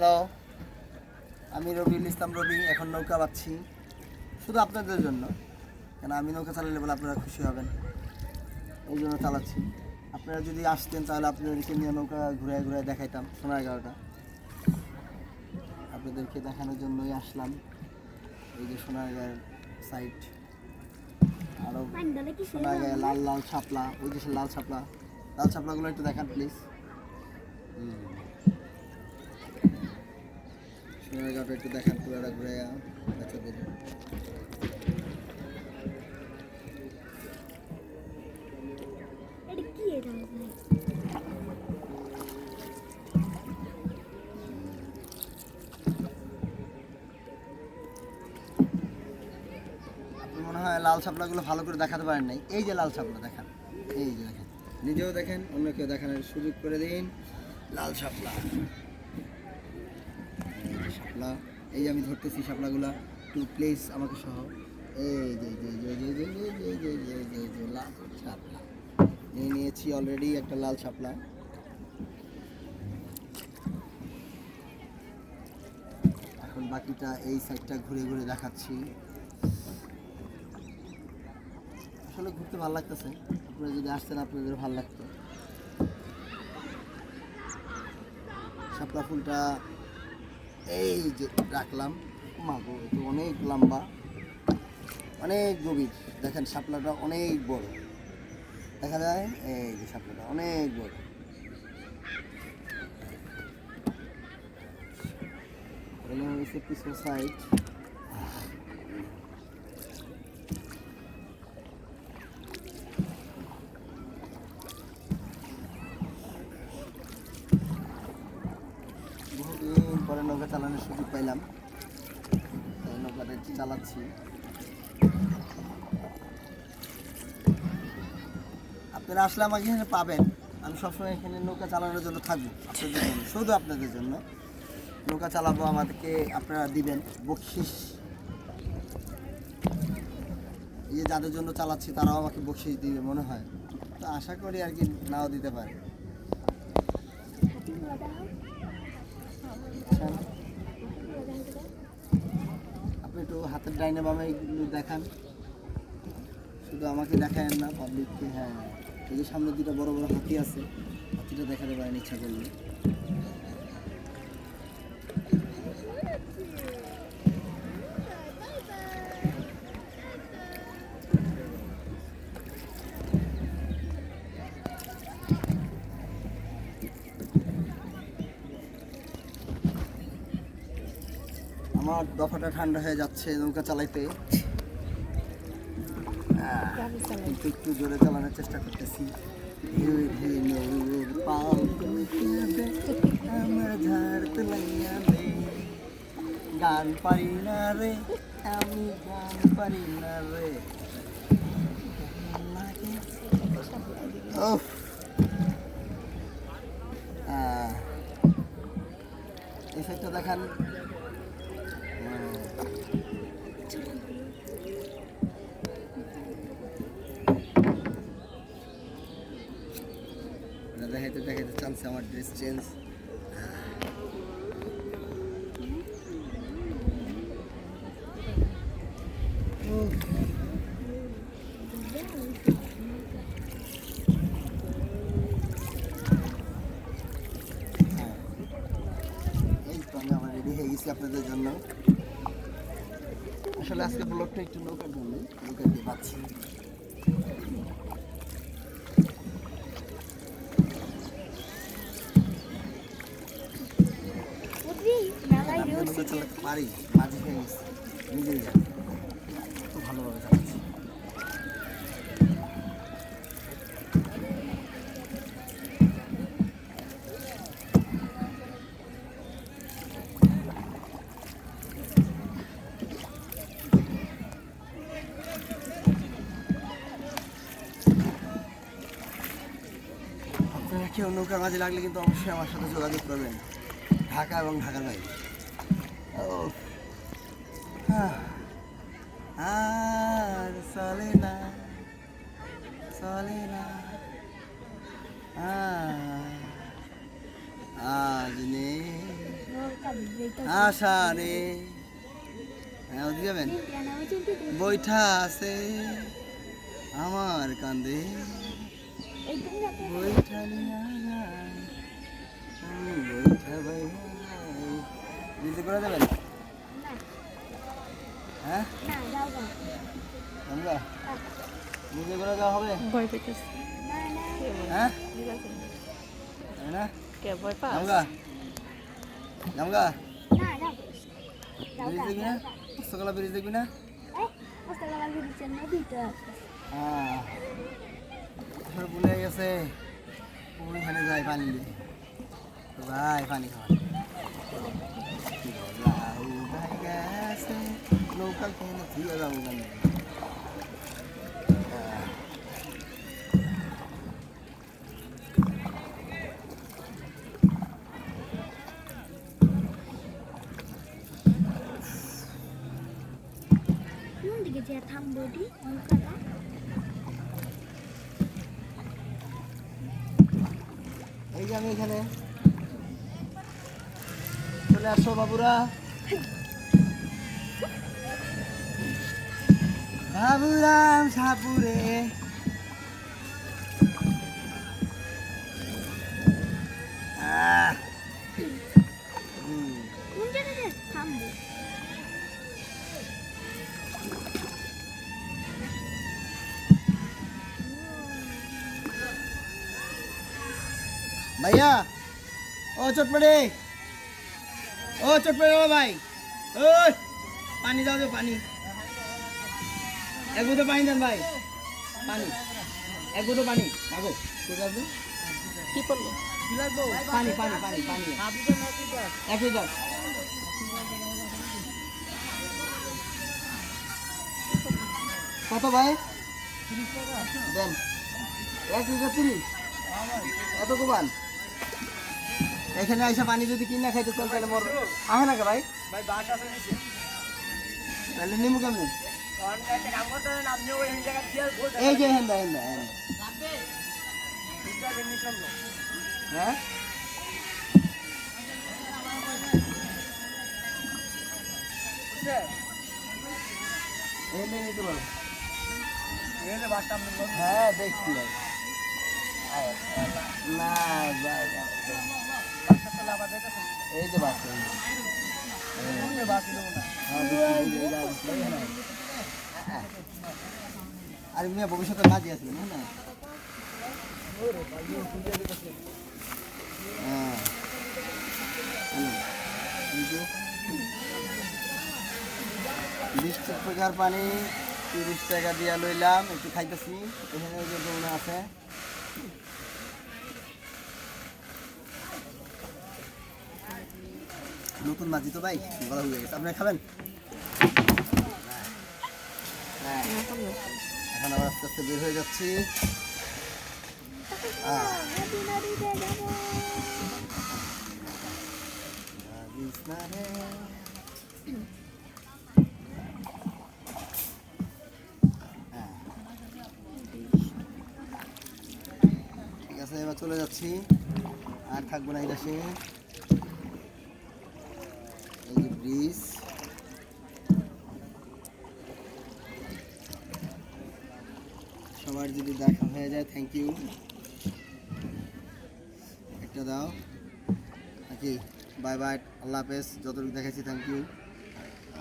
Hello, আমি রবিউল ইসলাম রবি। এখন নৌকা বাচ্ছি শুধু আপনাদের জন্য, কেন আমি নৌকা চালালে বলে আপনারা খুশি হবেন, এই জন্য চালাচ্ছি। আপনারা যদি আসতেন তাহলে আপনাদেরকে নিয়ে নৌকা ঘুরে ঘুরে দেখাইতাম সোনারগাঁওটা। আপনাদেরকে দেখানোর জন্যই আসলাম। এই যে সোনারগাঁয়ের সাইড, আরও সোনারগাঁয়ে লাল লাল শাপলা, ওই যে লাল শাপলাগুলো একটু দেখান প্লিজ। সোনারগাঁওটা একটু দেখান পুরোটা ঘুরে বাচ্চাদের। মনে হয় লাল শাপলাগুলো ভালো করে দেখাতে পারেন নাই। এই যে লাল শাপলা দেখান, এই যে দেখেন, নিজেও দেখেন, অন্য কেউ দেখানোর সুযোগ করে দিন। লাল শাপলা, শাপলা, এই যে আমি ধরতেছি শাপলাগুলা, টু প্লেস আমাকে সহ। এই যে লাল শাপলা নিয়েছি অলরেডি, একটা লাল শাপলা। এখন বাকিটা এই সাইডটা ঘুরে ঘুরে দেখাচ্ছি। আসলে ঘুরতে ভালো লাগতেছে, আপনারা যদি আসতেন আপনাদের ভালো লাগতো। শাপলা ফুলটা এই যে রাখলাম, মাগো তো অনেক লম্বা, অনেক গভীর। দেখেন শাপলাটা অনেক বড় দেখা যায়, এই যে শাপলাটা অনেক বড়। পিছন সাইড, বহুদিন পরে নৌকা চালানোর সুযোগ পাইলাম, তাই নৌকাটা একটু চালাচ্ছি। আপনারা আসলে আমাকে এখানে পাবেন, আমি সবসময় এখানে নৌকা চালানোর জন্য থাকবো আপনাদের জন্য, শুধু আপনাদের জন্য নৌকা চালাবো। আমাদেরকে আপনারা দিবেন বকশিস। এই যে যাদের জন্য চালাচ্ছি তারাও আমাকে বকশিস দিবে মনে হয়, তো আশা করি আর কি নাও দিতে পারে। আপনি একটু হাতের ডাইনে বামে এগুলো দেখান, শুধু আমাকে দেখায় না পাবলিককে। হ্যাঁ, এই যে সামনে দুটো বড় বড় হাতি আছে, হাতিটা দেখাতে পারেন ইচ্ছা করলে। আমার দফাটা ঠান্ডা হয়ে যাচ্ছে নৌকা চালাইতে, কিন্তু একটু জোরে চালানোর চেষ্টা করতেছি। গান পারি না রে, আমি গান পারি না রে। এই সাইডটা দেখান। দেখাইতে দেখাইতে চালছে আমার ড্রেস চেঞ্জ। এই তো আমি আমার রেডি হয়ে গেছি আপনাদের জন্য। আসলে আজকে ব্লগটা একটু নৌকার জন্য, নৌকা দিয়ে পাচ্ছি। চালাতে পারি, মাঝে হয়ে গেছি, নিজেই জানি খুব ভালোভাবে চালাচ্ছি। আপনারা কেউ নৌকার মাঝে লাগলে কিন্তু অবশ্যই আমার সাথে যোগাযোগ করবেন, ঢাকা এবং ঢাকার বাইরে। আর চলে না, চলে না আজ নেই আশা রে হ্যাঁ ওদিকে যাবেন বৈঠা আছে আমার কান্দে বৈঠা নিয়া যায়, বৈঠা ভাই নিজে করে দেবেন হ্যাঁ আমরা নিজে করে দেওয়া হবে হ্যাঁ তাই না জামগা জামগা ব্রিজ দেখবি না পুস্তকলা ব্রিজ দেখবি না হ্যাঁ ভুলে গেছে ওইখানে যায় পানি নিয়ে ভাই পানি খাওয়া গেছে নৌকা খেয়ে থিয়ে যাবো ওখানে এই যে আমি এখানে চলে আসো বাবুরা বাবুরাম সাপুরে भैया ओ चटपटे ओ भाई ओ पानी दाओ दो पानी एक गुदो पानी देन भाई पानी एक गुदो पानी मागो कोथা দো কি করলো কি লাগবে পানি পানি পানি পানি এক লিটার কত ভাই 30 টাকা দেন 1 লিটার 30 এত কোবান এখানে আইসা পানি যদি কিনা খাইতে চল তাহলে মর আহে না কে ভাই ভাই বাস আছে নিচে তাহলে নিমু কেমনে এই যে হেন্দা হেন্দা হ্যাঁ হ্যাঁ দেখছি ভাই না এই যে বাস আর মেয়ে ভবিষ্যতে কাজে আসবে না হ্যাঁ 20 টাকার পানি 30 টাকা দিয়া লইলাম একটু খাইতেছি এখানে যে দৌড়া আছে নতুন মাঝি তো ভাই বলা হয়ে গেছে আপনারা খাবেন এখন আবার আস্তে আস্তে বের হয়ে যাচ্ছি ঠিক আছে এবার চলে যাচ্ছি আর থাকবো না এই দেশে এই যে ব্রিজ সবার যদি দেখা হয়ে যায় থ্যাংক ইউ একটা দাও নাকি বাই বাই আল্লাহ হাফেজ যতটুকু দেখাচ্ছি থ্যাংক ইউ